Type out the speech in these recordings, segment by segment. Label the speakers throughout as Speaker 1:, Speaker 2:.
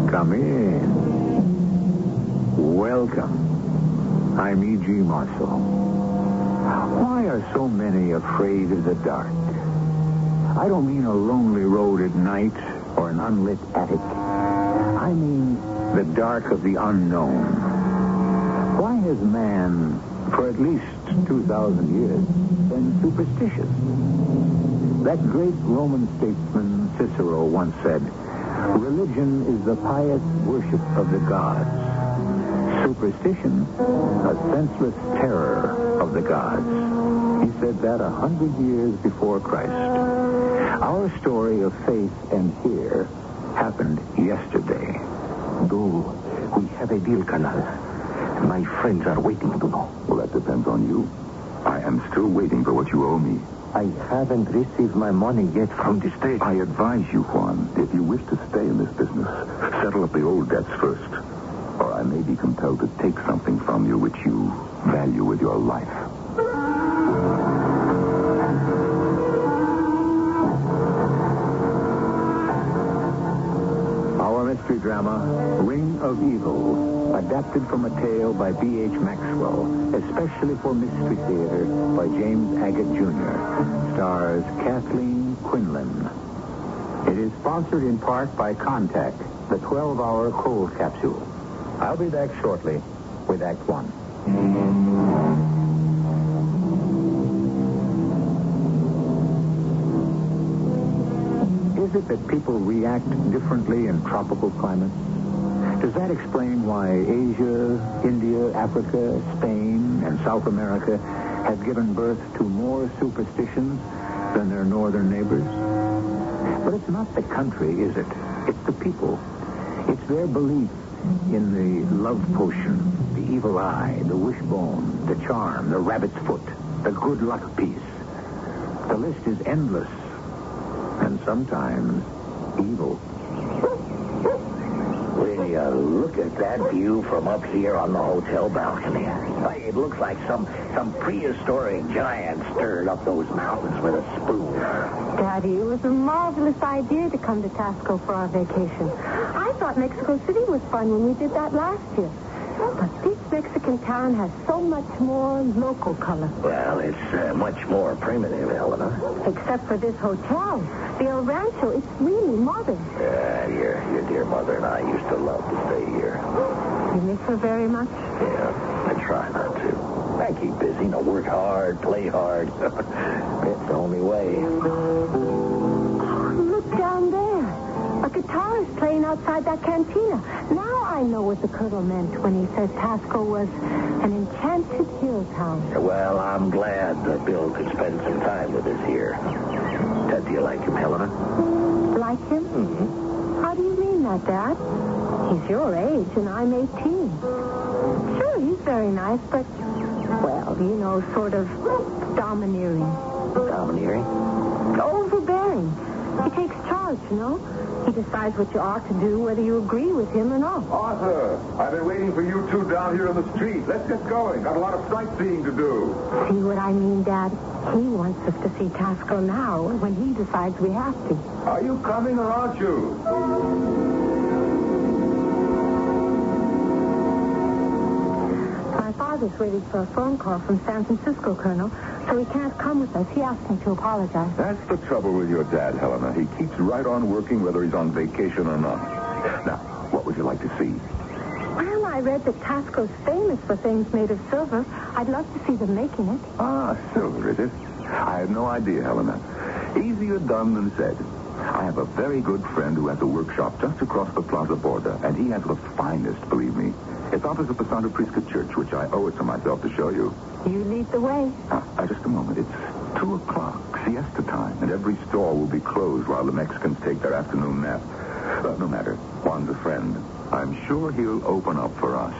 Speaker 1: Come in. Welcome. I'm E.G. Marshall. Why are so many afraid of the dark? I don't mean a lonely road at night or an unlit attic. I mean the dark of the unknown. Why has man, for at least 2,000 years, been superstitious? That great Roman statesman Cicero once said, "Religion is the pious worship of the gods. Superstition, a senseless terror of the gods." He said that 100 years before Christ. Our story of faith and fear happened yesterday.
Speaker 2: Do we have a deal, Colonel? My friends are waiting to know.
Speaker 3: Well, that depends on you. I am still waiting for what you owe me.
Speaker 2: I haven't received my money yet from the state.
Speaker 3: I advise you, Juan, if you wish to stay in this business, settle up the old debts first. Or I may be compelled to take something from you which you value with your life.
Speaker 1: Our mystery drama, Ring of Evil, adapted from a tale by B.H. Maxwell, especially for Mystery Theater by James Agate Jr., stars Kathleen Quinlan. It is sponsored in part by Contact, the 12-hour cold capsule. I'll be back shortly with Act One. Is it that people react differently in tropical climates? Does that explain why Asia, India, Africa, Spain, and South America have given birth to more superstitions than their northern neighbors? But it's not the country, is it? It's the people. It's their belief in the love potion, the evil eye, the wishbone, the charm, the rabbit's foot, the good luck piece. The list is endless, and sometimes evil.
Speaker 2: Will you look at that view from up here on the hotel balcony? Why, it looks like some prehistoric giant stirred up those mountains with a spoon.
Speaker 4: Daddy, it was a marvelous idea to come to Tasco for our vacation. I thought Mexico City was fun when we did that last year. But this Mexican town has so much more local color.
Speaker 2: Well, it's much more primitive, Helena.
Speaker 4: Except for this hotel. The El Rancho, it's really modern.
Speaker 2: Your dear mother and I used to love to stay here.
Speaker 4: You miss her very much?
Speaker 2: Yeah, I try not to. I keep busy, work hard, play hard. It's the only way.
Speaker 4: Oh, look down there. A guitar is playing outside that cantina. Now I know what the colonel meant when he said Tasco was an enchanted hill town.
Speaker 2: Well, I'm glad that Bill could spend some time with us here. Do you like him, Helena?
Speaker 4: Like him?
Speaker 2: Mm-hmm.
Speaker 4: How do you mean that, Dad? He's your age, and I'm 18. Sure, he's very nice, but, well, sort of domineering.
Speaker 2: Domineering?
Speaker 4: Overbearing. He takes charge, He decides what you ought to do, whether you agree with him or not.
Speaker 5: Arthur, I've been waiting for you two down here on the street. Let's get going. Got a lot of sightseeing to do.
Speaker 4: See what I mean, Dad? He wants us to see Tasco now when he decides we have to.
Speaker 5: Are you coming or aren't you?
Speaker 4: My father's waiting for a phone call from San Francisco, Colonel, so he can't come with us. He asked me to apologize.
Speaker 3: That's the trouble with your dad, Helena. He keeps right on working whether he's on vacation or not. Now, what would you like to see?
Speaker 4: Well, I read that Tasco's famous for things made of silver. I'd love to see them making it.
Speaker 3: Ah, silver, is it? I had no idea, Helena. Easier done than said. I have a very good friend who has a workshop just across the Plaza Borda, and he has the finest, believe me. It's opposite the Santa Prisca Church, which I owe it to myself to show you.
Speaker 4: You lead the way.
Speaker 3: Just a moment. It's 2 o'clock, siesta time, and every store will be closed while the Mexicans take their afternoon nap. But no matter. Juan's a friend. I'm sure he'll open up for us.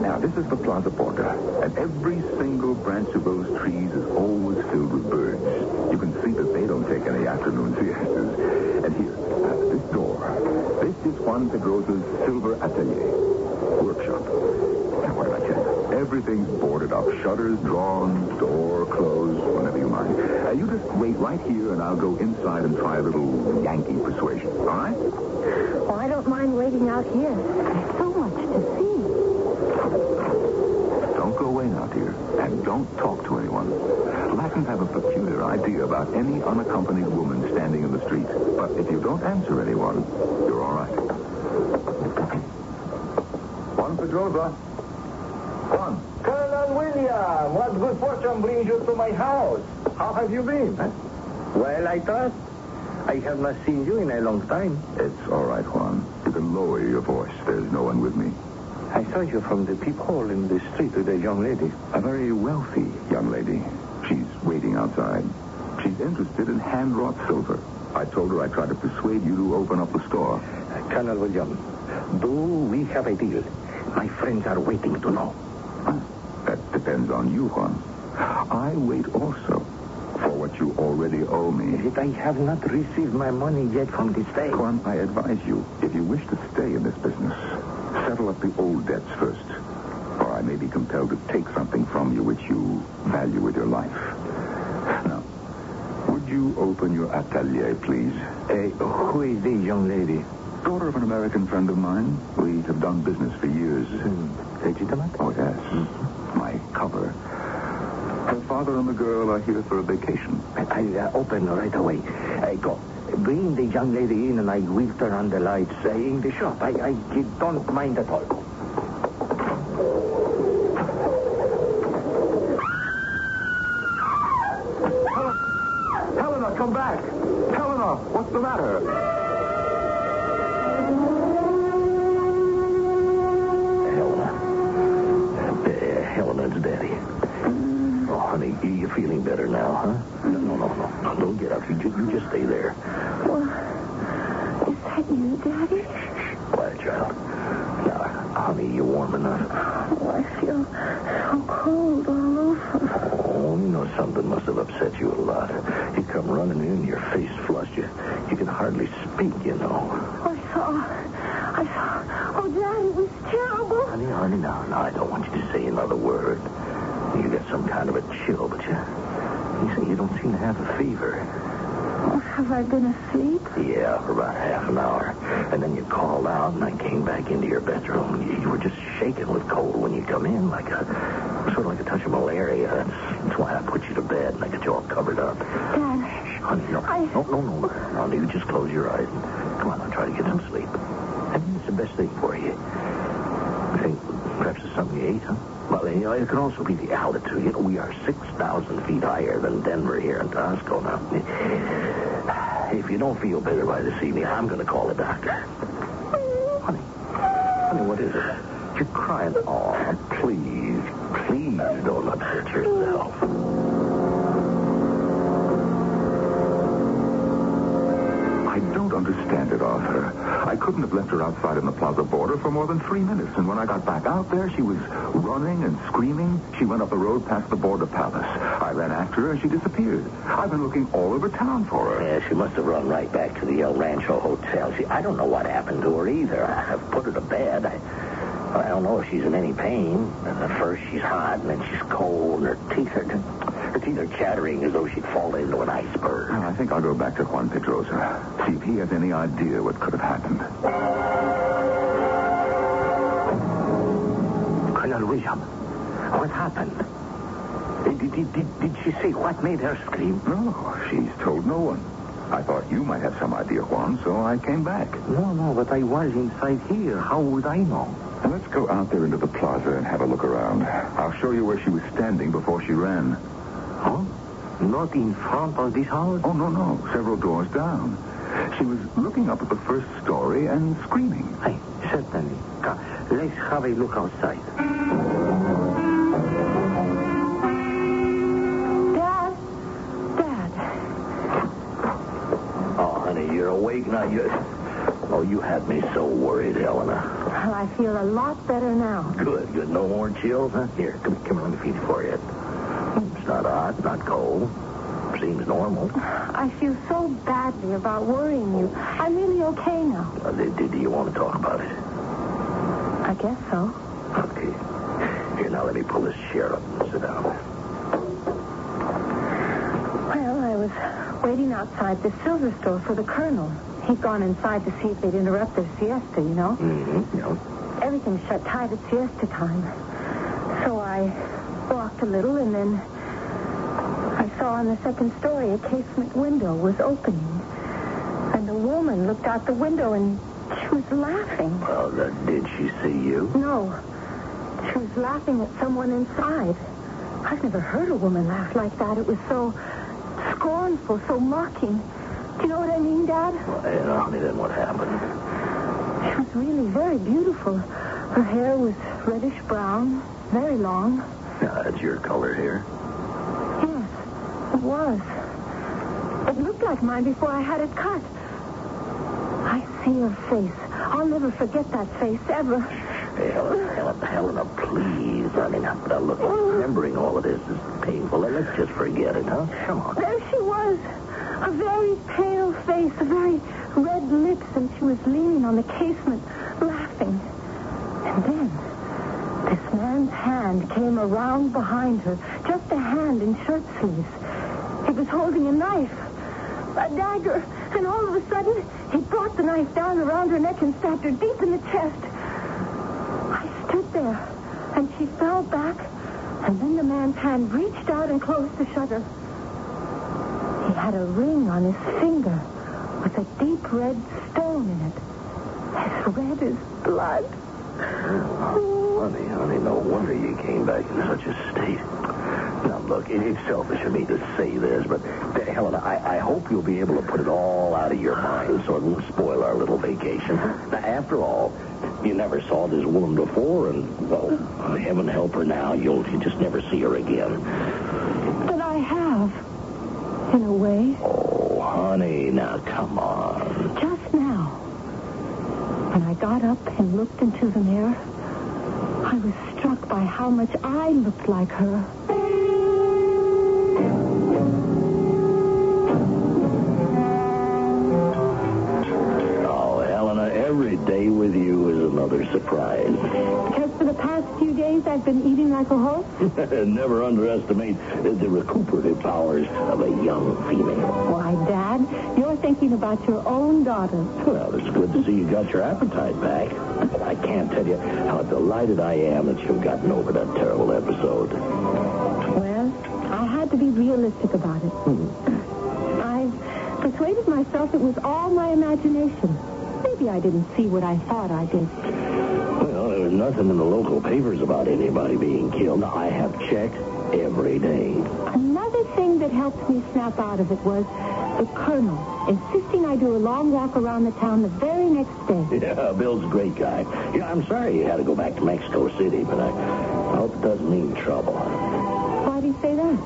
Speaker 3: Now, this is the Plaza Borda, and every single branch of those trees is always filled with birds. You can see that they don't don't take any afternoon siestas. And here, this door. This is Juan Pedrosa's silver atelier. Workshop. Now, what did I tell you? Everything's boarded up. Shutters drawn, door closed, whenever you mind. You just wait right here, and I'll go inside and try a little Yankee persuasion. All right?
Speaker 4: Oh, I don't mind waiting out here. There's so much to see.
Speaker 3: Don't go away now, dear. And don't talk to anyone. Latins have a peculiar idea about any unaccompanied woman standing in the street. But if you don't answer anyone, you're all right. Juan Pedrosa. Juan.
Speaker 2: Colonel William, what good fortune brings you to my house?
Speaker 3: How have you been? Huh?
Speaker 2: Well, I trust. I have not seen you in a long time.
Speaker 3: It's all right, Juan. You can lower your voice. There's no one with me.
Speaker 2: I saw you from the peephole in the street with a young lady.
Speaker 3: A very wealthy young lady. She's waiting outside. She's interested in hand-wrought silver. I told her I'd try to persuade you to open up the store.
Speaker 2: Colonel William, do we have a deal? My friends are waiting to know.
Speaker 3: That depends on you, Juan. I wait also for what you already owe me.
Speaker 2: Yet I have not received my money yet from the state.
Speaker 3: Juan, I advise you, if you wish to stay in this business, settle up the old debts first. Or I may be compelled to take something from you which you value with your life. Now, would you open your atelier, please?
Speaker 2: Who is the young lady?
Speaker 3: Daughter of an American friend of mine. We have done business for years.
Speaker 2: Legitimate?
Speaker 3: Oh, yes. My cover. Her father and the girl are here for a vacation.
Speaker 2: I'll open right away. Go. Bring the young lady in and I will turn on the lights in the shop. I don't mind at all.
Speaker 5: Helena, come back. Helena, what's the matter?
Speaker 2: Helena's daddy. Oh, honey, you feeling better now, huh? No. Don't get up. You just stay there.
Speaker 4: Well, is that you, Daddy?
Speaker 2: Quiet, child. Now, honey, you warm enough?
Speaker 4: Oh, I feel so cold all over.
Speaker 2: Oh, you know something must have upset you a lot. You come running in, your face flushed. You can hardly speak, you know.
Speaker 4: I saw. Oh, Dad, it was terrible.
Speaker 2: Honey, no, I don't want you to say another word. You got some kind of a chill, but you say you don't seem to have a fever.
Speaker 4: Oh, have I been asleep?
Speaker 2: Yeah, for about half an hour. And then you called out, and I came back into your bedroom. You were just shaking with cold when you come in, sort of like a touch of malaria. That's why I put you to bed, and I got you all covered up.
Speaker 4: Dad.
Speaker 2: Honey, no. No, you just close your eyes. Come on, I'll try to get some sleep. I think it's the best thing for you. I think perhaps it's something you ate, huh? Well, it can also be the altitude. We are 6,000 feet higher than Denver here in Tosco now. If you don't feel better by this evening, I'm going to call a doctor. Honey, what is it? You're crying. Oh, please don't upset yourself.
Speaker 3: I don't understand it, Arthur. I couldn't have left her outside in the plaza border for more than 3 minutes. And when I got back out there, she was running and screaming. She went up the road past the border palace. I ran after her and she disappeared. I've been looking all over town for her.
Speaker 2: Yeah, she must have run right back to the El Rancho Hotel. I don't know what happened to her either. I've put her to bed. I don't know if she's in any pain. At first she's hot, and then she's cold, and her teeth are chattering as though she'd fallen into an iceberg.
Speaker 3: Well, I think I'll go back to Juan Pedrosa. See if he has any idea what could have happened.
Speaker 2: Colonel William, what happened? Did she say what made her scream?
Speaker 3: No, she's told no one. I thought you might have some idea, Juan, so I came back.
Speaker 2: No, but I was inside here. How would I know?
Speaker 3: Well, let's go out there into the plaza and have a look around. I'll show you where she was standing before she ran.
Speaker 2: Huh? Not in front of this house?
Speaker 3: Oh, no. Several doors down. She was looking up at the first story and screaming.
Speaker 2: Hey, certainly. Come, let's have a look outside.
Speaker 4: Dad.
Speaker 2: Oh, honey, you're awake now. You had me so worried, Helena.
Speaker 4: Well, I feel a lot better now.
Speaker 2: Good. No more chills, huh? Here, come on, let me feed you for you. It's not hot, not cold. seems normal.
Speaker 4: I feel so badly about worrying you. I'm really okay now.
Speaker 2: Do you want to talk about it?
Speaker 4: I guess so.
Speaker 2: Okay. Here, now let me pull this chair up and sit down.
Speaker 4: Well, I was waiting outside the silver store for the colonel. He'd gone inside to see if they'd interrupt their siesta, you know?
Speaker 2: Mm-hmm, yeah.
Speaker 4: Everything's shut tight at siesta time. So I walked a little, and then I saw on the second story a casement window was opening. And a woman looked out the window, and she was laughing.
Speaker 2: Well, did she see you?
Speaker 4: No. She was laughing at someone inside. I've never heard a woman laugh like that. It was so scornful, so mocking. Do you know what I mean, Dad?
Speaker 2: Well, honey, then what happened?
Speaker 4: She was really very beautiful. Her hair was reddish-brown, very long.
Speaker 2: Yeah, that's your color hair.
Speaker 4: Yes, it was. It looked like mine before I had it cut. I see her face. I'll never forget that face, ever.
Speaker 2: Hey, Helena, please. I mean, now look, remembering all of this is painful. Let's just forget it, huh? Come on.
Speaker 4: There she was. A very pale face, a very red lips, and she was leaning on the casement, laughing. And then this man's hand came around behind her, just a hand in shirt sleeves. He was holding a knife, a dagger, and all of a sudden, he brought the knife down around her neck and stabbed her deep in the chest. I stood there, and she fell back, and then the man's hand reached out and closed the shutter. He had a ring on his finger with a deep red stone in it, as red as blood.
Speaker 2: Honey, no wonder you came back in such a state. Now, look, it's selfish of me to say this, but, Helena, I hope you'll be able to put it all out of your mind so it won't spoil our little vacation. Now, after all, you never saw this woman before, and, well, heaven help her now, you'll just never see her again.
Speaker 4: But I have, in a way.
Speaker 2: Oh, honey, now, come on.
Speaker 4: Just now, when I got up and looked into the mirror, I was struck by how much I looked like her.
Speaker 2: Oh, Helena, every day with you is another surprise.
Speaker 4: Because for the past few days I've been eating like a horse?
Speaker 2: Never underestimate the recuperative powers of a young female.
Speaker 4: Why, Dad, you're thinking about your own daughter.
Speaker 2: Well, it's good to see you got your appetite back. I can't tell you how delighted I am that you've gotten over that terrible episode.
Speaker 4: Well, I had to be realistic about it. I've persuaded myself it was all my imagination. Maybe I didn't see what I thought I did.
Speaker 2: Well, there was nothing in the local papers about anybody being killed. Now, I have checked every day.
Speaker 4: Another thing that helped me snap out of it was the colonel insisting I do a long walk around the town the very next day.
Speaker 2: Yeah, Bill's a great guy. Yeah, I'm sorry you had to go back to Mexico City, but I hope it doesn't mean trouble.
Speaker 4: Why do you say that?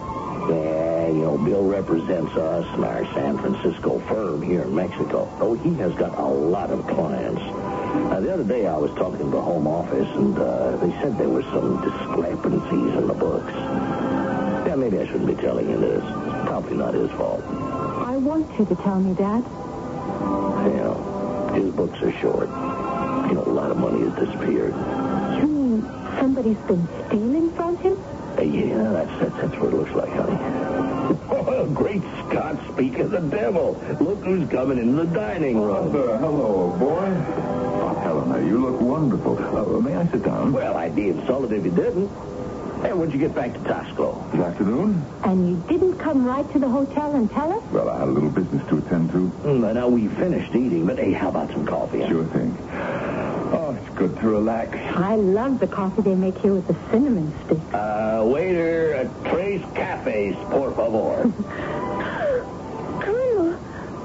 Speaker 2: Yeah, Bill represents us and our San Francisco firm here in Mexico. Oh, he has got a lot of clients. The other day I was talking to the home office, and they said there were some discrepancies in the books. Yeah, maybe I shouldn't be telling you this. It's probably not his fault.
Speaker 4: I want you to tell me, Dad.
Speaker 2: Yeah, his books are short. A lot of money has disappeared.
Speaker 4: You mean somebody's been stealing from him?
Speaker 2: Yeah, that's what it looks like, honey. Oh, great Scott, speak of the devil. Look who's coming in the dining room.
Speaker 3: Hello, boy. Oh, Helena, you look wonderful. May I sit down?
Speaker 2: Well, I'd be insulted if you didn't. Hey, when'd you get back to Tasco?
Speaker 3: This afternoon?
Speaker 4: And you didn't come right to the hotel and tell us?
Speaker 3: Well, I had a little business to attend to.
Speaker 2: Now, we finished eating, but hey, how about some coffee? Huh?
Speaker 3: Sure thing. Oh, it's good to relax.
Speaker 4: I love the coffee they make here with the cinnamon stick.
Speaker 2: Waiter, tres cafes, por favor.
Speaker 4: Colonel,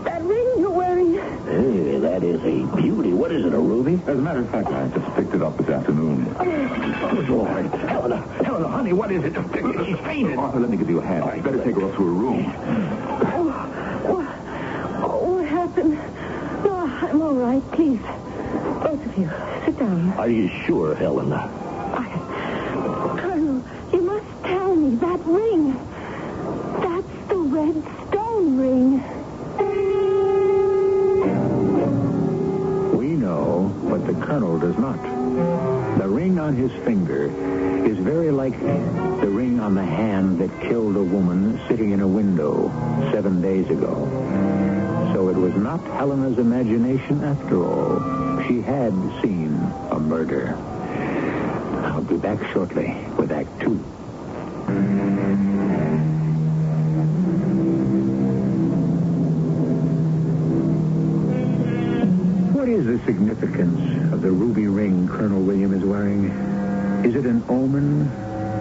Speaker 4: that ring you're wearing.
Speaker 2: Hey, that is a beauty. What is it, a ruby?
Speaker 3: As a matter of fact, I just picked it up this afternoon.
Speaker 2: Good Lord. Helena, honey, what is it? She's fainted.
Speaker 3: Arthur, let me give you a hand. I'd better take her up to her room.
Speaker 4: What happened? No, I'm all right. Please, both of you, sit down.
Speaker 2: Are you sure, Helena?
Speaker 4: Colonel, you must tell me that ring. That's the red
Speaker 1: Colonel does not. The ring on his finger is very like the ring on the hand that killed a woman sitting in a window 7 days ago. So it was not Helena's imagination after all. She had seen a murder. I'll be back shortly with Act 2. What is the significance of the ruby ring Colonel William is wearing? Is it an omen,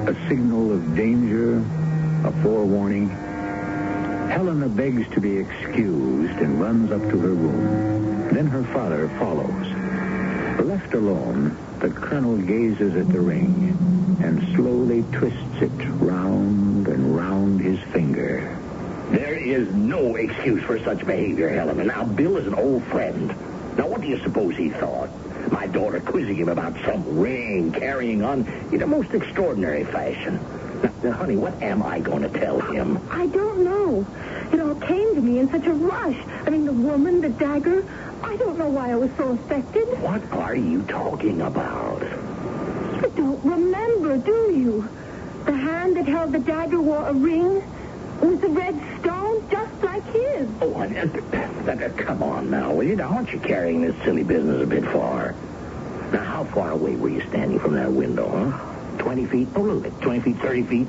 Speaker 1: a signal of danger, a forewarning? Helena begs to be excused and runs up to her room. Then her father follows. Left alone, the Colonel gazes at the ring and slowly twists it round and round his finger.
Speaker 2: There is no excuse for such behavior, Helena. Now, Bill is an old friend. Now, what do you suppose he thought? My daughter quizzing him about some ring, carrying on in a most extraordinary fashion. Now, honey, what am I going to tell him?
Speaker 4: I don't know. It all came to me in such a rush. I mean, the woman, the dagger. I don't know why I was so affected.
Speaker 2: What are you talking about?
Speaker 4: You don't remember, do you? The hand that held the dagger wore a ring with a red stone just like his.
Speaker 2: Oh, honey, come on now, will you? Now, aren't you carrying this silly business a bit far? Now, how far away were you standing from that window, huh? 20 feet? Oh, a little bit. 20 feet, 30 feet?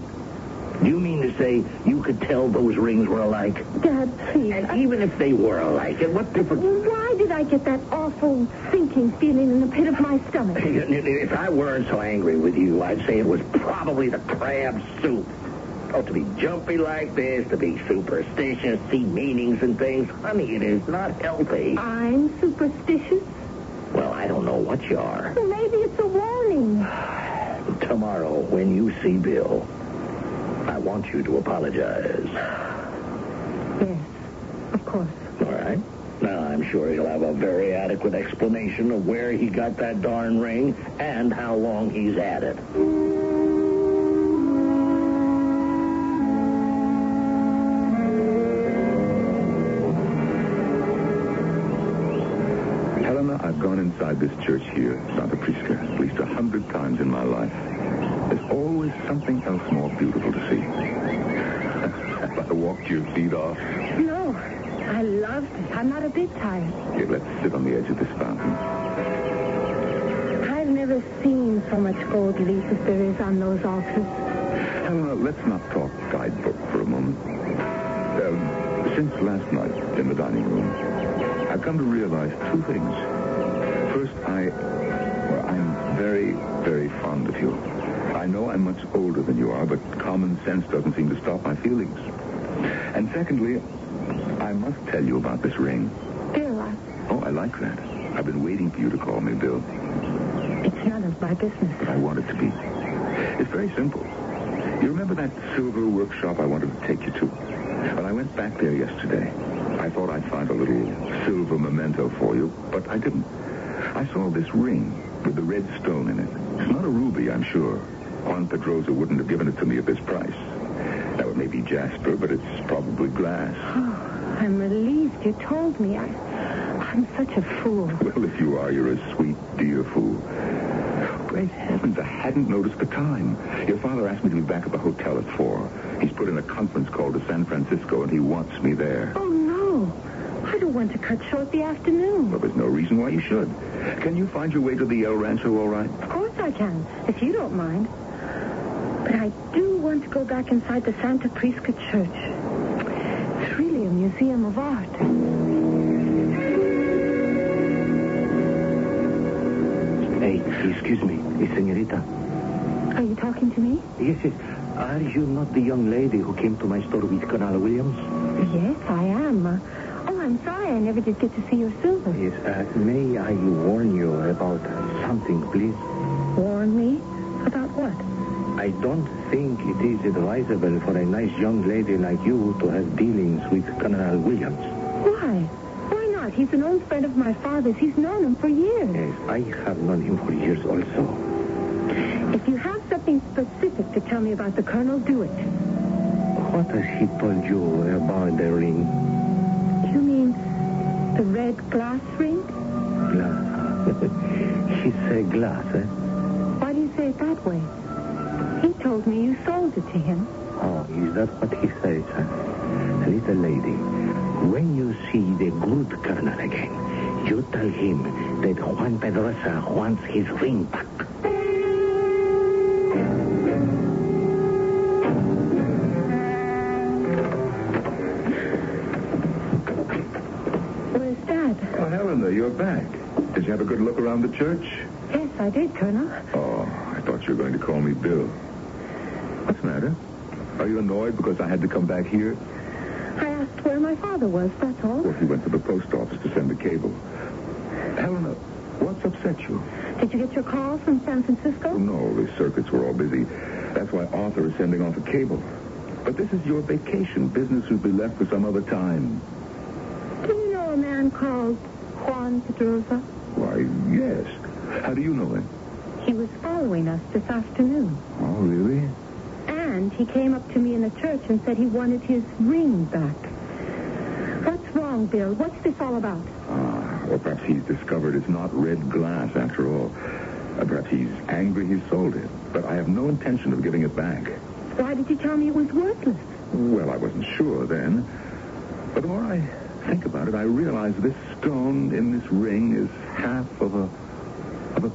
Speaker 2: Do you mean to say you could tell those rings were alike?
Speaker 4: Dad, please.
Speaker 2: And even if they were alike, what difference?
Speaker 4: Why did I get that awful sinking feeling in the pit of my stomach?
Speaker 2: If I weren't so angry with you, I'd say it was probably the crab soup. Oh, to be jumpy like this, to be superstitious, see meanings and things, honey, it is not healthy.
Speaker 4: I'm superstitious?
Speaker 2: Well, I don't know what you are.
Speaker 4: Well, maybe it's a warning.
Speaker 2: Tomorrow, when you see Bill, I want you to apologize.
Speaker 4: Yes, of course.
Speaker 2: All right. Now, I'm sure he'll have a very adequate explanation of where he got that darn ring and how long he's had it.
Speaker 3: Helena, I've gone inside this church here, Santa Prisca, at least 100 times in my life. There's always something else more beautiful to see. Have I walked your feet off?
Speaker 4: No, I loved it. I'm not a bit tired.
Speaker 3: Here, let's sit on the edge of this fountain.
Speaker 4: I've never seen so much gold leaf as there is on those altars.
Speaker 3: Helena, let's not talk guidebook for a moment. Since last night in the dining room, I've come to realize two things. First, I'm very, very fond of you. I know I'm much older than you are, but common sense doesn't seem to stop my feelings. And secondly, I must tell you about this ring.
Speaker 4: Bill,
Speaker 3: Oh, I like that. I've been waiting for you to call me Bill.
Speaker 4: it's none of my business.
Speaker 3: But I want it to be. It's very simple. You remember that silver workshop I wanted to take you to? Well, I went back there yesterday. I thought I'd find a little silver memento for you, but I didn't. I saw this ring with the red stone in it. It's not a ruby, I'm sure. Juan Pedrosa wouldn't have given it to me at this price. Now, it may be jasper, but it's probably glass.
Speaker 4: Oh, I'm relieved you told me. I'm such a fool.
Speaker 3: Well, if you are, you're a sweet, dear fool. Great heavens, I hadn't noticed the time. Your father asked me to be back at the hotel at 4. He's put in a conference call to San Francisco, and he wants me there.
Speaker 4: Oh, no. I don't want to cut short the afternoon.
Speaker 3: Well, there's no reason why you should. Can you find your way to the El Rancho all right?
Speaker 4: Of course I can, if you don't mind. But I do want to go back inside the Santa Prisca Church. It's really a museum of art.
Speaker 2: Hey, excuse me, señorita.
Speaker 4: Are you talking to me?
Speaker 2: Yes, yes. Are you not the young lady who came to my store with Colonel Williams?
Speaker 4: Yes, I am. Oh, I'm sorry I never did get to see your silver.
Speaker 2: Yes, may I warn you about something, please?
Speaker 4: Warn me? About what?
Speaker 2: I don't think it is advisable for a nice young lady like you to have dealings with Colonel Williams.
Speaker 4: Why? Why not? He's an old friend of my father's. He's known him for years.
Speaker 2: Yes, I have known him for years also.
Speaker 4: If you have something specific to tell me about the Colonel, do it.
Speaker 2: What has he told you about the ring?
Speaker 4: You mean the red glass ring?
Speaker 2: is glass, eh?
Speaker 4: Why do you say it that way? He told me you sold it to him.
Speaker 2: Oh, is that what he says, huh? Little lady, when you see the good colonel again, you tell him that Juan Pedrosa wants his ring back.
Speaker 4: Where's Dad?
Speaker 3: Oh, Helena, you're back. Did you have a good look around the church?
Speaker 4: Yes, I did, Colonel.
Speaker 3: Oh, I thought you were going to call me Bill. What's the matter? Are you annoyed because I had to come back here?
Speaker 4: I asked where my father was, that's all.
Speaker 3: Well, he went to the post office to send a cable. Helena, what's upset you?
Speaker 4: Did you get your call from San Francisco?
Speaker 3: Oh, no, the circuits were all busy. That's why Arthur is sending off a cable. But this is your vacation. Business will be left for some other time.
Speaker 4: Do you know a man called Juan Pedrosa?
Speaker 3: Why, yes. How do you know him?
Speaker 4: He was following us this afternoon.
Speaker 3: Oh, really?
Speaker 4: And he came up to me in the church and said he wanted his ring back. What's wrong, Bill? What's this all about?
Speaker 3: Or perhaps he's discovered it's not red glass after all. Perhaps he's angry he sold it. But I have no intention of giving it back.
Speaker 4: Why did you tell me it was worthless?
Speaker 3: Well, I wasn't sure then. But the more I think about it, I realize this stone in this ring is half of a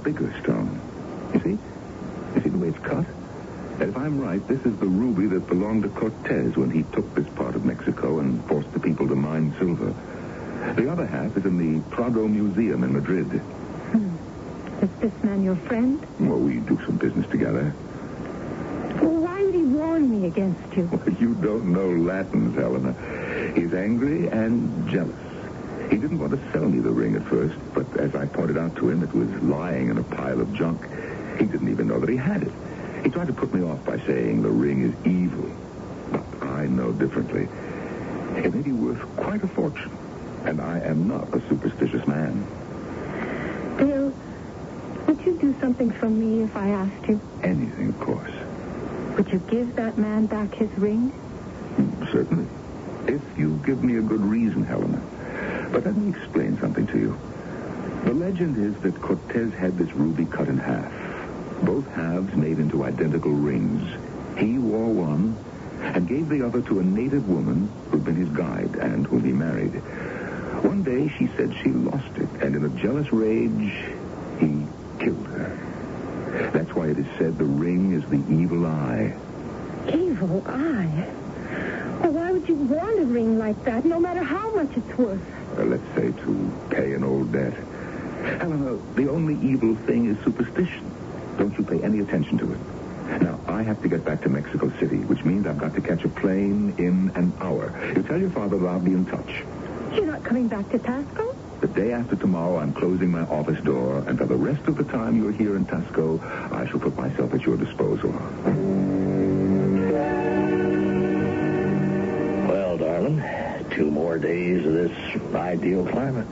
Speaker 3: bigger stone. You see the way it's cut? And if I'm right, this is the ruby that belonged to Cortez when he took this part of Mexico and forced the people to mine silver. The other half is in the Prado Museum in Madrid.
Speaker 4: Is this man your friend?
Speaker 3: Well, we do some business together.
Speaker 4: Well, why would he warn me against you?
Speaker 3: Well, you don't know Latins, Helena. He's angry and jealous. He didn't want to sell me the ring at first, but as I pointed out to him, it was lying in a pile of junk. He didn't even know that he had it. He tried to put me off by saying the ring is evil. But I know differently. It may be worth quite a fortune, and I am not a superstitious man.
Speaker 4: Bill, would you do something for me if I asked you?
Speaker 3: Anything, of course.
Speaker 4: Would you give that man back his ring?
Speaker 3: Certainly. If you give me a good reason, Helena. But let me explain something to you. The legend is that Cortez had this ruby cut in half. Both halves made into identical rings. He wore one and gave the other to a native woman who'd been his guide and whom he married. One day she said she lost it, and in a jealous rage, he killed her. That's why it is said the ring is the evil eye.
Speaker 4: Evil eye? Well, why would you want a ring like that, no matter how much it's worth?
Speaker 3: Let's say to pay an old debt. Helena, the only evil thing is superstition. Don't you pay any attention to it. Now, I have to get back to Mexico City, which means I've got to catch a plane in an hour. You tell your father that I'll be in touch.
Speaker 4: You're not coming back to Tasco?
Speaker 3: The day after tomorrow, I'm closing my office door, and for the rest of the time you're here in Tasco, I shall put myself at your disposal.
Speaker 2: Well, darling, 2 more days of this ideal climate.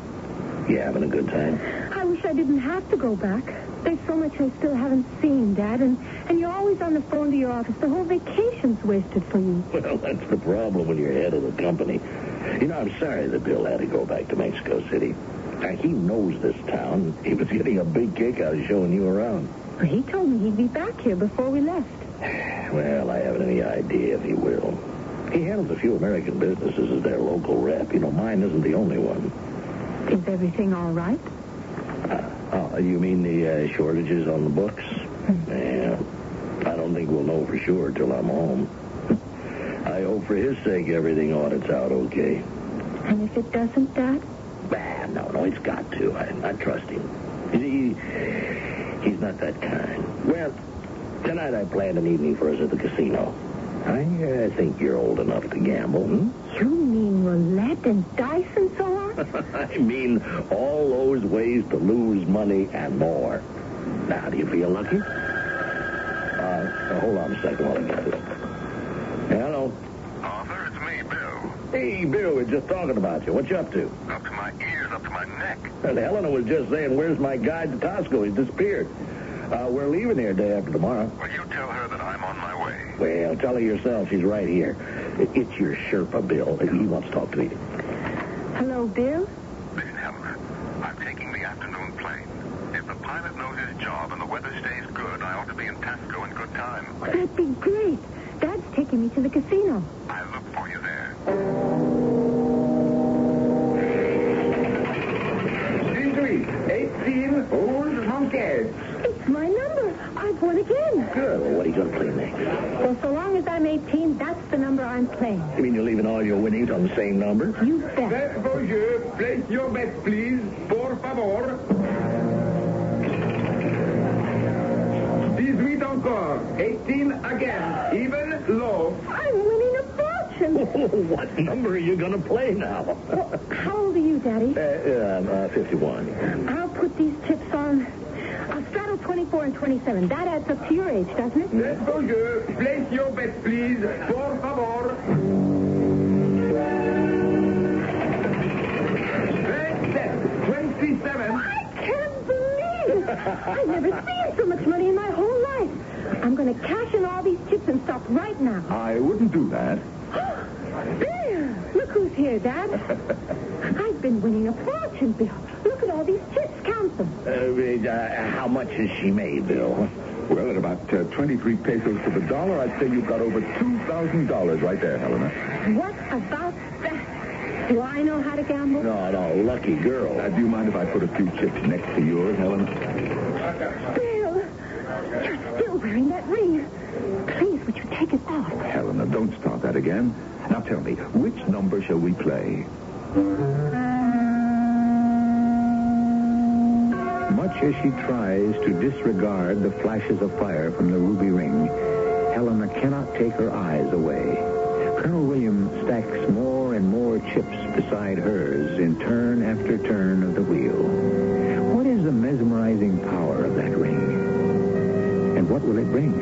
Speaker 2: You having a good time?
Speaker 4: I wish I didn't have to go back. There's so much I still haven't seen, Dad, and you're always on the phone to your office. The whole vacation's wasted for you.
Speaker 2: Well, that's the problem when you're head of the company. You know, I'm sorry that Bill had to go back to Mexico City. Now, he knows this town. He was getting a big kick out of showing you around.
Speaker 4: Well, he told me he'd be back here before we left.
Speaker 2: Well, I haven't any idea if he will. He handles a few American businesses as their local rep. You know, mine isn't the only one.
Speaker 4: Is everything all right?
Speaker 2: You mean the shortages on the books? Yeah. I don't think we'll know for sure till I'm home. I hope for his sake everything audits out okay.
Speaker 4: And if it doesn't, Dad?
Speaker 2: No, it's got to. I trust him. He's not that kind. Well, tonight I planned an evening for us at the casino. I think you're old enough to gamble,
Speaker 4: You mean roulette and dice and so on?
Speaker 2: I mean all those ways to lose money and more. Now, do you feel lucky? Hold on a second while I get this. Hello.
Speaker 5: Arthur, it's me, Bill.
Speaker 2: Hey, Bill, we're just talking about you. What you up to?
Speaker 5: Up to my ears, up to my neck.
Speaker 2: And Helena was just saying, where's my guide to Costco? He's disappeared. We're leaving here day after tomorrow.
Speaker 5: Well, you tell her that I'm on my way.
Speaker 2: Well, tell her yourself. She's right here. It's your Sherpa, Bill. He wants to talk to you.
Speaker 4: Hello, Bill?
Speaker 5: Listen, Helena, I'm taking the afternoon plane. If the pilot knows his job and the weather stays good, I ought to be in Tasco in good time.
Speaker 4: That'd be great. Dad's taking me to the casino.
Speaker 5: I'll look for you there.
Speaker 1: Street 18, Old Monkey.
Speaker 4: It's my number. I've won again.
Speaker 2: Good. Well, what are you going to play next?
Speaker 4: Well, so long as I'm 18, that's the number I'm playing.
Speaker 2: You mean you're leaving all your winnings on the same number?
Speaker 4: You bet.
Speaker 5: Bonjour. Place your bet, please. Por favor. 18 encore. 18 again. Even low.
Speaker 4: I'm winning a fortune.
Speaker 2: What number are you going to play now?
Speaker 4: Well, how old are you, Daddy?
Speaker 2: 51.
Speaker 4: I'll put these chips on. I'll straddle 24 and 27. That adds up to your age, doesn't it?
Speaker 5: Bonjour. Place your bet, please. Por favor. 27.
Speaker 4: I can't believe it. I've never seen so much money in my whole life. I'm going to cash in all these chips and stop right now.
Speaker 3: I wouldn't do that.
Speaker 4: There. Look who's here, Dad. I've been winning a fortune, Bill. Look at all these chips. Count them.
Speaker 2: How much has she made, Bill?
Speaker 3: Well, at about 23 pesos to the dollar, I'd say you've got over $2,000 right there, Helena.
Speaker 4: What about that? Do I know how to gamble?
Speaker 2: No, lucky girl.
Speaker 3: Do you mind if I put a few chips next to yours, Helena?
Speaker 4: Bill, you're still wearing that ring. Please, would you take it off?
Speaker 3: Helena, don't start that again. Now tell me, which number shall we play?
Speaker 1: Much as she tries to disregard the flashes of fire from the ruby ring, Helena cannot take her eyes away. Colonel William stacks more and more chips beside hers in turn after turn of the wheel. What is the mesmerizing power of that ring? And what will it bring?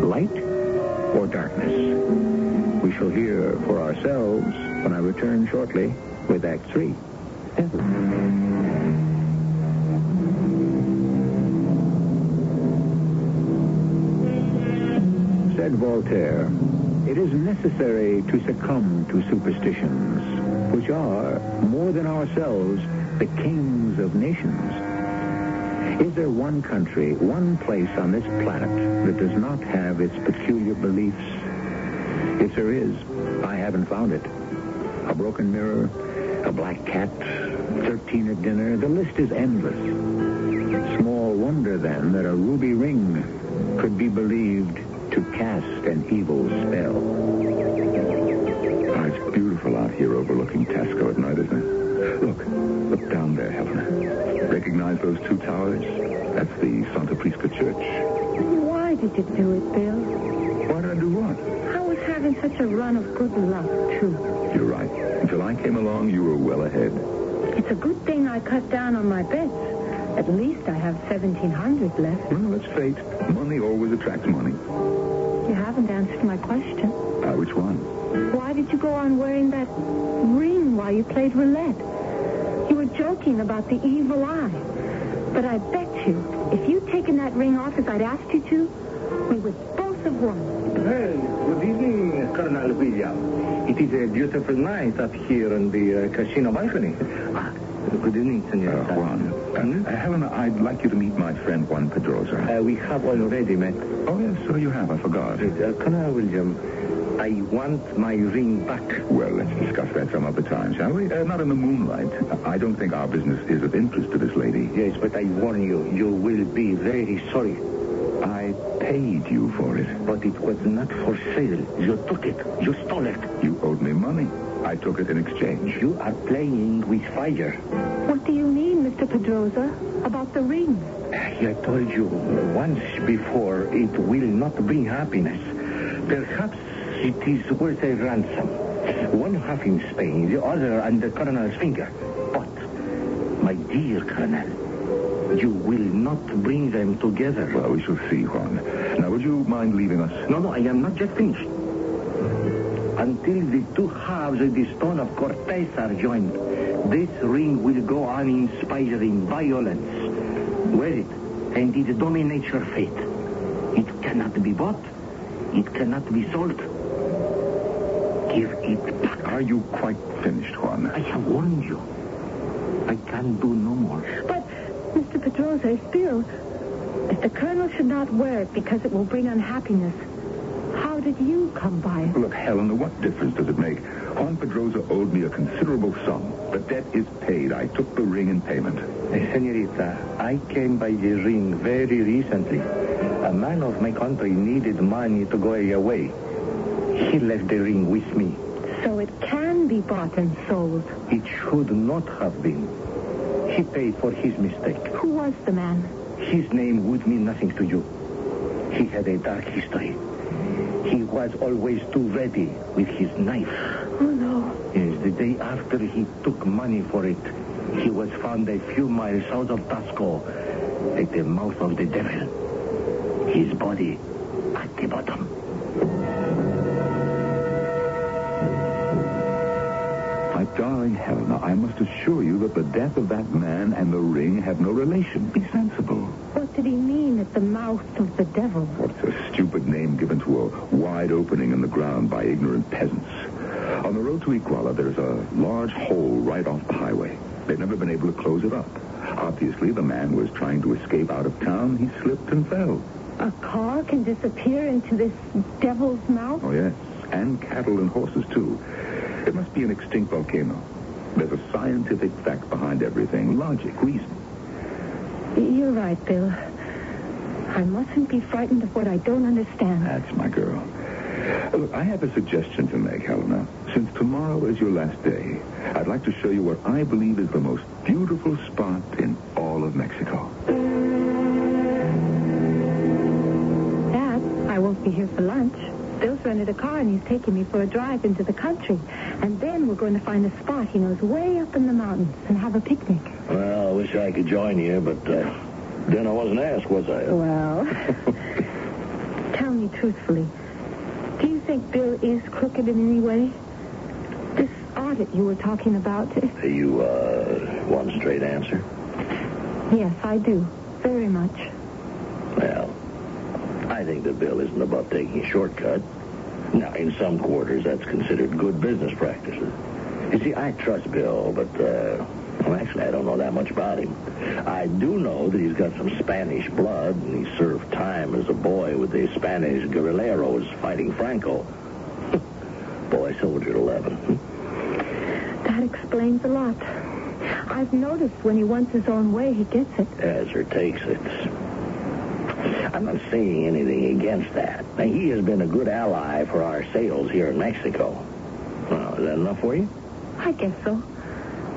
Speaker 1: Light or darkness? We shall hear for ourselves when I return shortly with Act 3. Said Voltaire, it is necessary to succumb to superstitions, which are, more than ourselves, the kings of nations. Is there one country, one place on this planet that does not have its peculiar beliefs? If there is, I haven't found it. A broken mirror, a black cat, 13 at dinner, the list is endless. Small wonder, then, that a ruby ring could be believed to cast an evil spell.
Speaker 3: Oh, it's beautiful out here overlooking Tasco at night, isn't it? Look down there, Helena. Recognize those two towers? That's the Santa Prisca Church.
Speaker 4: Why did you do it, Bill?
Speaker 3: Why did I do what?
Speaker 4: I was having such a run of good luck, too.
Speaker 3: You're right. Until I came along, you were well ahead.
Speaker 4: It's a good thing I cut down on my bets. At least I have 1,700 left.
Speaker 3: Well, that's fate. Money always attracts money.
Speaker 4: You haven't answered my question.
Speaker 3: Which one?
Speaker 4: Why did you go on wearing that ring while you played roulette? You were joking about the evil eye. But I bet you, if you'd taken that ring off as I'd asked you to, we would both have won.
Speaker 6: Well, good evening, Colonel William. It is a beautiful night up here on the casino balcony. Good evening, Senor.
Speaker 3: Juan. Helena, I'd like you to meet my friend Juan Pedrosa.
Speaker 6: We have already met.
Speaker 3: Oh, yes, so you have. I forgot.
Speaker 6: Colonel William, I want my ring back.
Speaker 3: Well, let's discuss that some other time, shall we? Not in the moonlight. I don't think our business is of interest to this lady.
Speaker 6: Yes, but I warn you, you will be very sorry.
Speaker 3: I paid you for it.
Speaker 6: But it was not for sale. You took it. You stole it.
Speaker 3: You owed me money. I took it in exchange.
Speaker 6: You are playing with fire.
Speaker 4: What do you mean, Mr. Pedrosa, about the ring?
Speaker 6: I told you once before it will not bring happiness. Perhaps it is worth a ransom. One half in Spain, the other on the colonel's finger. But, my dear colonel, you will not bring them together.
Speaker 3: Well, we shall see, Juan. Now, would you mind leaving us?
Speaker 6: No, I am not yet finished. Until the two halves of the stone of Cortez are joined, this ring will go on inspiring violence. Wear it, and it dominates your fate. It cannot be bought. It cannot be sold. Give it back.
Speaker 3: Are you quite finished, Juan?
Speaker 6: I have warned you. I can do no more.
Speaker 4: But Mr. Pedrosa, it's Bill. If the Colonel should not wear it because it will bring unhappiness, how did you come by it?
Speaker 3: Look, Helena, what difference does it make? Juan Pedrosa owed me a considerable sum. The debt is paid. I took the ring in payment.
Speaker 6: Senorita, I came by the ring very recently. A man of my country needed money to go away. He left the ring with me.
Speaker 4: So it can be bought and sold.
Speaker 6: It should not have been. He paid for his mistake.
Speaker 4: Who was the man?
Speaker 6: His name would mean nothing to you. He had a dark history. He was always too ready with his knife.
Speaker 4: Oh, no.
Speaker 6: Yes, the day after he took money for it, he was found a few miles south of Tasco at the mouth of the devil. His body at the bottom.
Speaker 3: My darling Helena, I must assure you that the death of that man and the ring have no relation. Be sensible.
Speaker 4: What did he mean at the mouth of the devil?
Speaker 3: What's a stupid name given to a wide opening in the ground by ignorant peasants? On the road to Iguala, there's a large hole right off the highway. They've never been able to close it up. Obviously, the man was trying to escape out of town. He slipped and fell.
Speaker 4: A car can disappear into this devil's mouth?
Speaker 3: Oh, yes. And cattle and horses, too. It must be an extinct volcano. There's a scientific fact behind everything. Logic, reason.
Speaker 4: You're right, Bill. I mustn't be frightened of what I don't understand.
Speaker 3: That's my girl. Look, I have a suggestion to make, Helena. Since tomorrow is your last day, I'd like to show you what I believe is the most beautiful spot in all of Mexico.
Speaker 4: Dad, I won't be here for lunch. Bill's rented a car and he's taking me for a drive into the country. And then we're going to find a spot he knows way up in the mountains and have a picnic.
Speaker 2: Well, I wish I could join you, but then I wasn't asked, was I?
Speaker 4: Well, tell me truthfully, do you think Bill is crooked in any way? This audit you were talking about.
Speaker 2: You want a straight answer?
Speaker 4: Yes, I do. Very much.
Speaker 2: Well, I think that Bill isn't above taking a shortcut. Now, in some quarters, that's considered good business practices. You see, I trust Bill, but, well, actually, I don't know that much about him. I do know that he's got some Spanish blood, and he served time as a boy with the Spanish guerrilleros fighting Franco. Boy soldier at 11.
Speaker 4: That explains a lot. I've noticed when he wants his own way, he gets it.
Speaker 2: As or takes it. I'm not saying anything against that. Now, he has been a good ally for our sales here in Mexico. Well, is that enough for you?
Speaker 4: I guess so.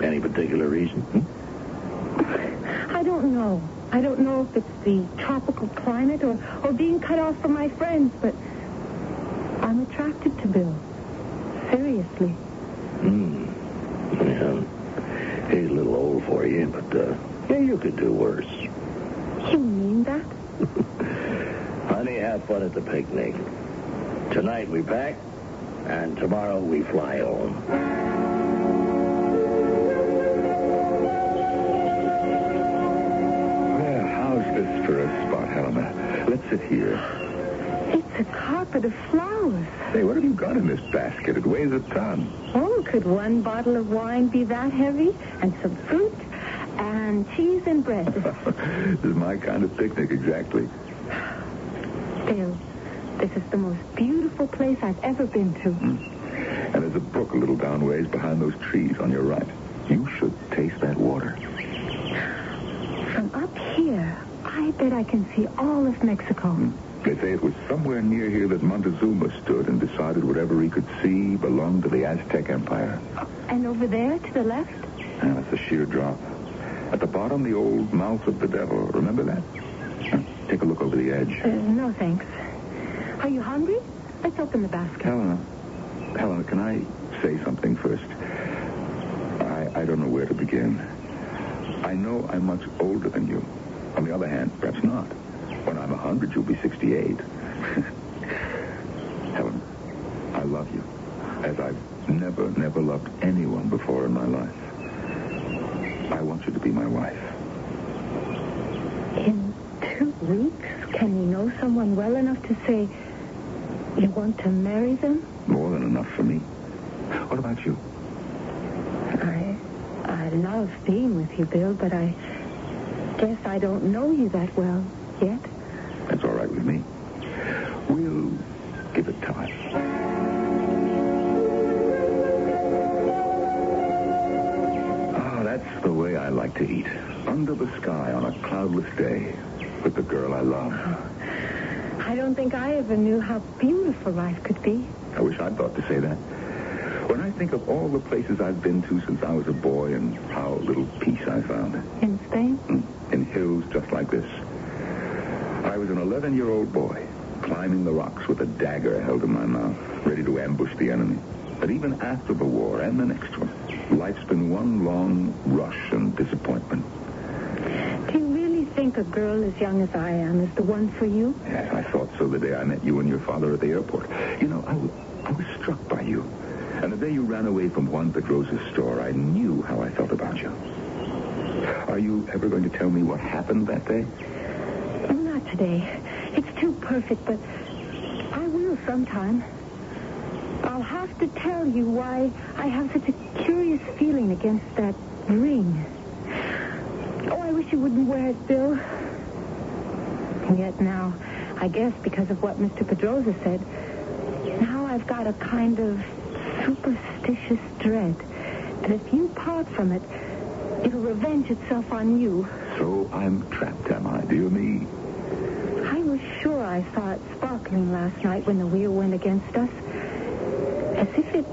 Speaker 2: Any particular reason?
Speaker 4: I don't know. I don't know if it's the tropical climate or being cut off from my friends, but I'm attracted to Bill. Seriously.
Speaker 2: Yeah. He's a little old for you, but, yeah, you could do worse.
Speaker 4: You mean that?
Speaker 2: Honey, have fun at the picnic. Tonight we pack, and tomorrow we fly home.
Speaker 3: Well, how's this for a spot, Helena? Let's sit here.
Speaker 4: It's a carpet of flowers.
Speaker 3: Hey, what have you got in this basket? It weighs a ton.
Speaker 4: Oh, could one bottle of wine be that heavy? And some fruit? And cheese and bread.
Speaker 3: This is my kind of picnic, exactly.
Speaker 4: Bill, this is the most beautiful place I've ever been to.
Speaker 3: And there's a brook a little downways behind those trees on your right. You should taste that water.
Speaker 4: From up here, I bet I can see all of Mexico.
Speaker 3: They say it was somewhere near here that Montezuma stood and decided whatever he could see belonged to the Aztec Empire.
Speaker 4: And over there, to the left?
Speaker 3: And it's a sheer drop. At the bottom, the old mouth of the devil. Remember that? Take a look over the edge.
Speaker 4: No, thanks. Are you hungry? Let's open the basket.
Speaker 3: Helena, can I say something first? I don't know where to begin. I know I'm much older than you. On the other hand, perhaps not. When I'm 100, you'll be 68. Helen, I love you, as I've never loved anyone before in my life. I want you to be my wife.
Speaker 4: In 2 weeks, can you know someone well enough to say you want to marry them?
Speaker 3: More than enough for me. What about you?
Speaker 4: I love being with you, Bill, but I guess I don't know you that well yet.
Speaker 3: That's all right with me. We'll give it time. That's the way I like to eat. Under the sky on a cloudless day with the girl I love.
Speaker 4: I don't think I ever knew how beautiful life could be.
Speaker 3: I wish I'd thought to say that. When I think of all the places I've been to since I was a boy and how little peace I found.
Speaker 4: In Spain?
Speaker 3: In hills just like this. I was an 11-year-old boy, climbing the rocks with a dagger held in my mouth, ready to ambush the enemy. But even after the war and the next one, life's been one long rush and disappointment.
Speaker 4: Do you really think a girl as young as I am is the one for you?
Speaker 3: Yes, I thought so the day I met you and your father at the airport. You know, I was struck by you. And the day you ran away from Juan Pedrosa's store, I knew how I felt about you. Are you ever going to tell me what happened that day?
Speaker 4: Not today. It's too perfect, but I will sometime. I'll have to tell you why I have such a curious feeling against that ring. Oh, I wish you wouldn't wear it, Bill. And yet now, I guess because of what Mr. Pedrosa said, now I've got a kind of superstitious dread that if you part from it, it'll revenge itself on you.
Speaker 3: So I'm trapped, am I, dear me?
Speaker 4: I was sure I saw it sparkling last night when the wheel went against us. As if it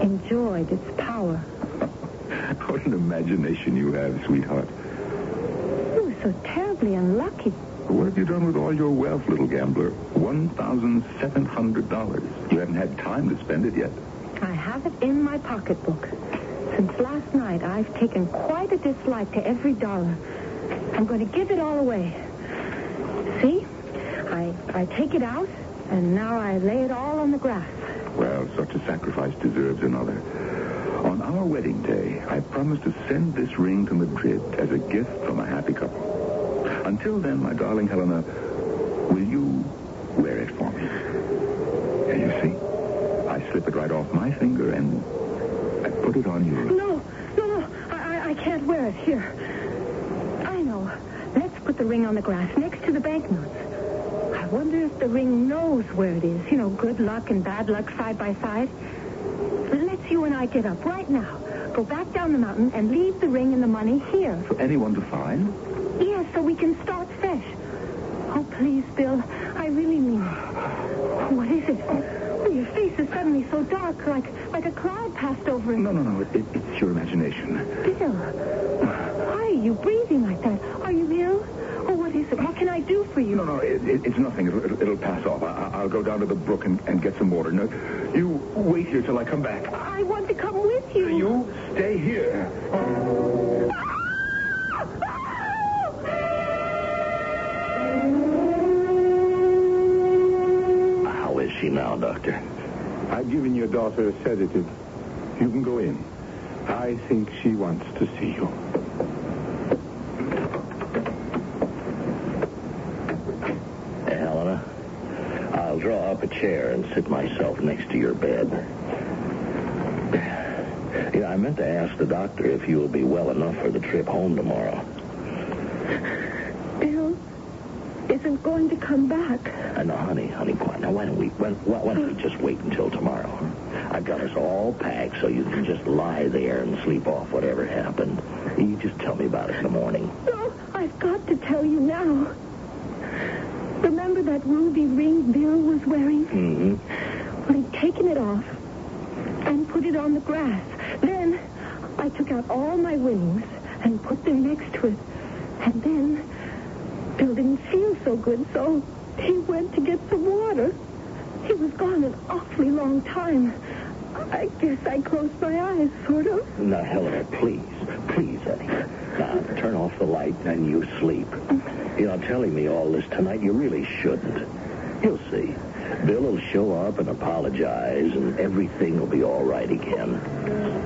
Speaker 4: enjoyed its power.
Speaker 3: What an imagination you have, sweetheart.
Speaker 4: You were so terribly unlucky.
Speaker 3: What have you done with all your wealth, little gambler? $1,700. You haven't had time to spend it yet.
Speaker 4: I have it in my pocketbook. Since last night, I've taken quite a dislike to every dollar. I'm going to give it all away. See? I take it out, and now I lay it all on the grass.
Speaker 3: Well, such a sacrifice deserves another. On our wedding day, I promised to send this ring to Madrid as a gift from a happy couple. Until then, my darling Helena, will you wear it for me? And you see, I slip it right off my finger and I put it on yours.
Speaker 4: No. I can't wear it. Here. I know. Let's put the ring on the grass next to the banknotes. I wonder if the ring knows where it is. You know, good luck and bad luck side by side. Let's you and I get up right now. Go back down the mountain and leave the ring and the money here.
Speaker 3: For anyone to find?
Speaker 4: Yes, so we can start fresh. Oh, please, Bill. I really mean it. What is it? Oh, your face is suddenly so dark, like a cloud passed over it.
Speaker 3: No. It's your imagination.
Speaker 4: Bill, why are you breathing like that? Are you ill? Oh, what is it? What can I do for you?
Speaker 3: No, it's nothing. It'll pass off. I'll go down to the brook and get some water. No, you wait here till I come back.
Speaker 4: I want to come with you.
Speaker 3: You stay here.
Speaker 2: How is she now, Doctor?
Speaker 5: I've given your daughter a sedative. You can go in. I think she wants to see you.
Speaker 2: Helena, I'll draw up a chair and sit myself next to your bed. I meant to ask the doctor if you will be well enough for the trip home tomorrow.
Speaker 4: Bill isn't going to come back.
Speaker 2: No, honey, quiet. Now, why don't we just wait until tomorrow? I've got us all packed so you can just lie there and sleep off whatever happened. You just tell me about it in the morning.
Speaker 4: No, I've got to tell you now. Remember that ruby ring Bill was wearing?
Speaker 2: Mm-hmm.
Speaker 4: Well, he'd taken it off and put it on the grass. Then I took out all my winnings and put them next to it. And then Bill didn't feel so good, so he went to get some water. He was gone an awfully long time. I guess I closed my eyes, sort of.
Speaker 2: Now, Helena, please, honey. Now, turn off the light and you sleep. Telling me all this tonight, you really shouldn't. You'll see. Bill will show up and apologize, and everything will be all right again.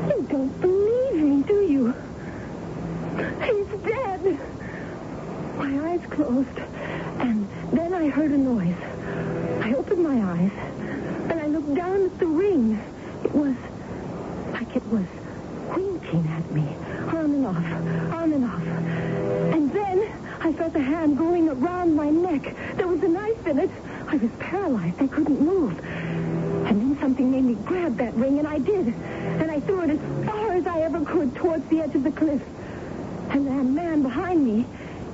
Speaker 4: You don't believe me, do you? He's dead. My eyes closed, and then I heard a noise. I opened my eyes, and I looked down at the ring. It was like it was winking at me, on and off. And then felt a hand going around my neck. There was a knife in it. I was paralyzed. I couldn't move. And then something made me grab that ring, and I did. And I threw it as far as I ever could towards the edge of the cliff. And that man behind me,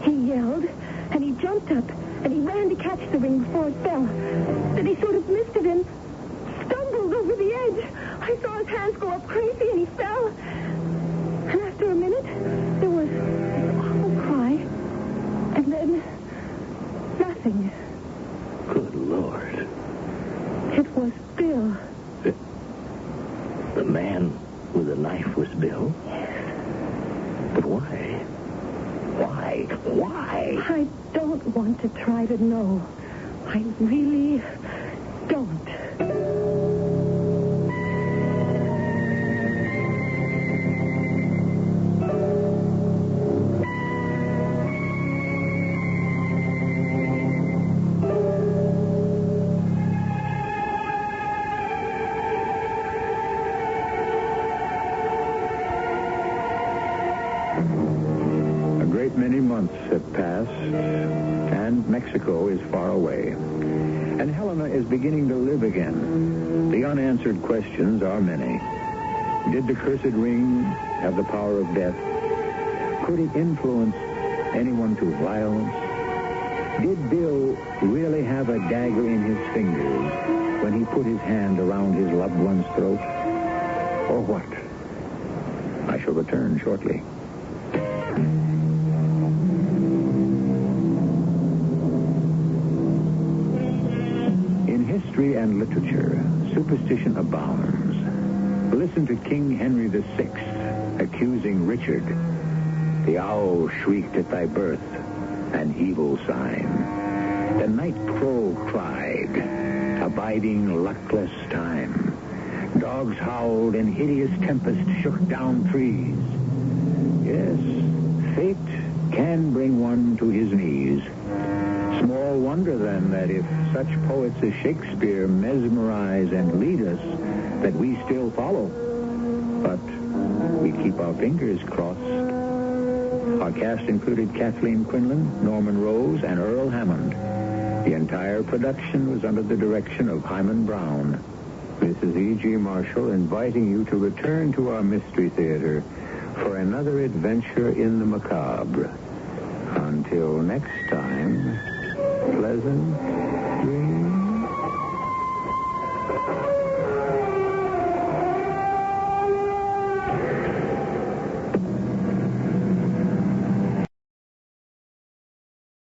Speaker 4: he yelled, and he jumped up, and he ran to catch the ring before it fell. Then he sort of missed it and stumbled over the edge. I saw his hands go up crazy, and he fell. And after a minute, there was this awful cry, and then nothing.
Speaker 2: Good Lord.
Speaker 4: It was Bill.
Speaker 2: The man with the knife was Bill? But why? Why?
Speaker 4: I don't want to try to know. I really don't.
Speaker 1: Many months have passed, and Mexico is far away. And Helena is beginning to live again. The unanswered questions are many. Did the cursed ring have the power of death? Could it influence anyone to violence? Did Bill really have a dagger in his fingers when he put his hand around his loved one's throat? Or what? I shall return shortly. History and literature, superstition abounds. Listen to King Henry VI accusing Richard. The owl shrieked at thy birth, an evil sign. The night crow cried, abiding luckless time. Dogs howled and hideous tempest shook down trees. Yes, fate can bring one to his knees. Small wonder, then, that if such poets as Shakespeare mesmerize and lead us, that we still follow. But we keep our fingers crossed. Our cast included Kathleen Quinlan, Norman Rose, and Earl Hammond. The entire production was under the direction of Himan Brown. This is E.G. Marshall inviting you to return to our Mystery Theater for another adventure in the macabre. Until next time, pleasant